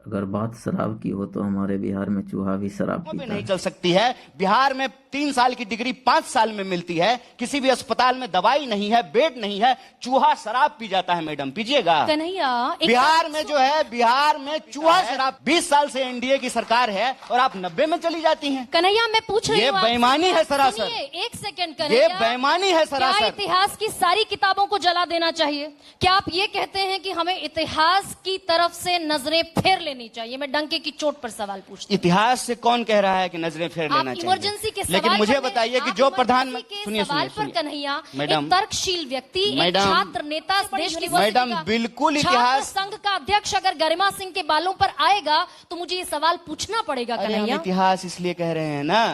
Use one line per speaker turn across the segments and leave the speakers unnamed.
अगर बात शराब की हो तो हमारे बिहार में चूहा भी शराब पीता
नहीं
है।
चल सकती है। बिहार में 3 साल की डिग्री 5 साल में मिलती है। किसी भी अस्पताल में दवाई नहीं है, बेड नहीं है, चूहा शराब पी जाता है। मैडम पीजिएगा।
कन्हैया,
बिहार में जो है, बिहार में चूहा शराब 20 साल से एनडीए की सरकार है और आप 90 में चली जाती हैं।
कन्हैया, मैं पूछ रही हूँ,
ये बेईमानी है सरासर।
एक सेकंड कन्हैया,
ये बेईमानी है सरासर।
क्या इतिहास की सारी किताबों को जला देना चाहिए? क्या आप ये कहते हैं कि हमें इतिहास की तरफ से नजरें फेर लेनी चाहिए? मैं डंके की चोट पर सवाल पूछती हूँ।
इतिहास से कौन कह रहा है कि नजरें फेर लेना चाहिए?
इमरजेंसी के सवाल
लेकिन मुझे
पर
बताइए कि जो प्रधानमंत्री
सुनिए सवाल पर कन्हैया,
मैडम,
एक तर्कशील व्यक्ति, एक छात्र नेता, देश की
मैडम बिल्कुल इतिहास
संघ का अध्यक्ष अगर गरिमा सिंह के बालों पर आएगा तो मुझे ये सवाल पूछना पड़ेगा। कन्हैया,
इतिहास इसलिए कह रहे हैं ना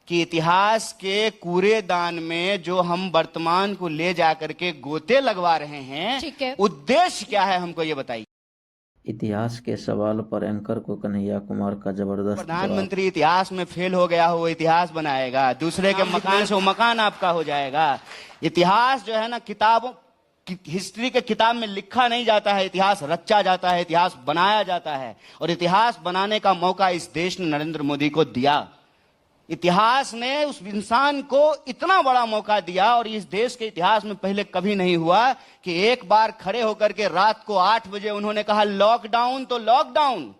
कि इतिहास के कूड़ेदान में जो हम वर्तमान को ले जाकर के गोते लगवा रहे हैं,
ठीक है,
उद्देश्य क्या है हमको ये बताइए।
इतिहास के सवाल पर एंकर को कन्हैया कुमार का जबरदस्त
प्रधानमंत्री इतिहास में फेल हो गया हो, वो इतिहास बनाएगा, दूसरे के मकान से वो मकान आपका हो जाएगा। इतिहास जो है ना, किताबों हिस्ट्री के किताब में लिखा नहीं जाता है, इतिहास रचा जाता है, इतिहास बनाया जाता है। और इतिहास बनाने का मौका इस देश ने नरेंद्र मोदी को दिया। इतिहास ने उस इंसान को इतना बड़ा मौका दिया और इस देश के इतिहास में पहले कभी नहीं हुआ कि एक बार खड़े होकर के रात को 8 बजे उन्होंने कहा लॉकडाउन तो लॉकडाउन,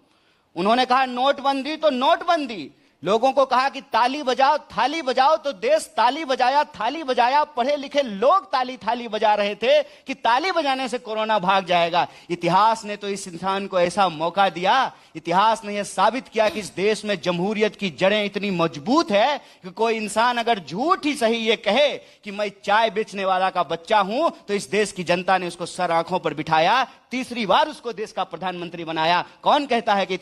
उन्होंने कहा नोटबंदी तो नोटबंदी, लोगों को कहा कि ताली बजाओ थाली बजाओ, तो देश ताली बजाया थाली बजाया। पढ़े लिखे लोग ताली थाली बजा रहे थे कि ताली बजाने से कोरोना भाग जाएगा। इतिहास ने तो इस इंसान को ऐसा मौका दिया। इतिहास ने यह साबित किया कि इस देश में जमहूरियत की जड़ें इतनी मजबूत है कि कोई इंसान अगर झूठ ही सही ये कहे कि मैं चाय बेचने वाला का बच्चा हूं, तो इस देश की जनता ने उसको सर आंखों पर बिठाया, तीसरी बार उसको देश का प्रधानमंत्री बनाया। कौन कहता है कि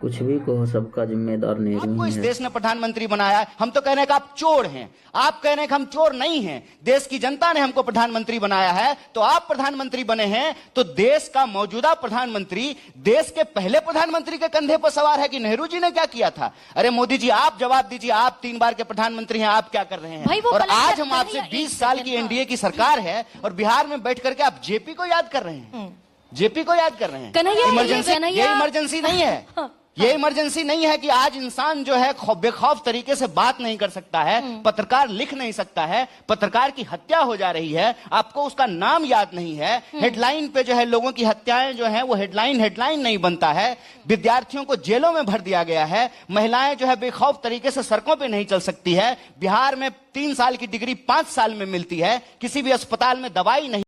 कुछ भी कहो, सबका जिम्मेदार नेहरू
आपको इस
है।
देश ने प्रधानमंत्री बनाया है। हम तो कह रहे हैं कि आप चोर हैं, आप कह रहे हैं कि हम चोर नहीं हैं। देश की जनता ने हमको प्रधानमंत्री बनाया है, तो आप प्रधानमंत्री बने हैं। तो देश का मौजूदा प्रधानमंत्री देश के पहले प्रधानमंत्री के कंधे पर सवार है कि नेहरू जी ने क्या किया था? अरे मोदी जी, आप जवाब दीजिए, आप 3 बार के प्रधानमंत्री हैं, आप क्या कर रहे हैं? और आज हम आपसे 20 साल की एनडीए की सरकार है और बिहार में बैठ करके आप जेपी को याद कर रहे हैं, जेपी को याद कर रहे हैं। इमरजेंसी, ये इमरजेंसी नहीं है। ये इमरजेंसी नहीं है कि आज इंसान जो है बेखौफ तरीके से बात नहीं कर सकता है, पत्रकार लिख नहीं सकता है, पत्रकार की हत्या हो जा रही है, आपको उसका नाम याद नहीं है। हेडलाइन पे जो है लोगों की हत्याएं जो है वो हेडलाइन नहीं बनता है। विद्यार्थियों को जेलों में भर दिया गया है। महिलाएं जो है बेखौफ तरीके से सड़कों पे नहीं चल सकती है। बिहार में 3 साल की डिग्री 5 साल में मिलती है। किसी भी अस्पताल में दवाई नहीं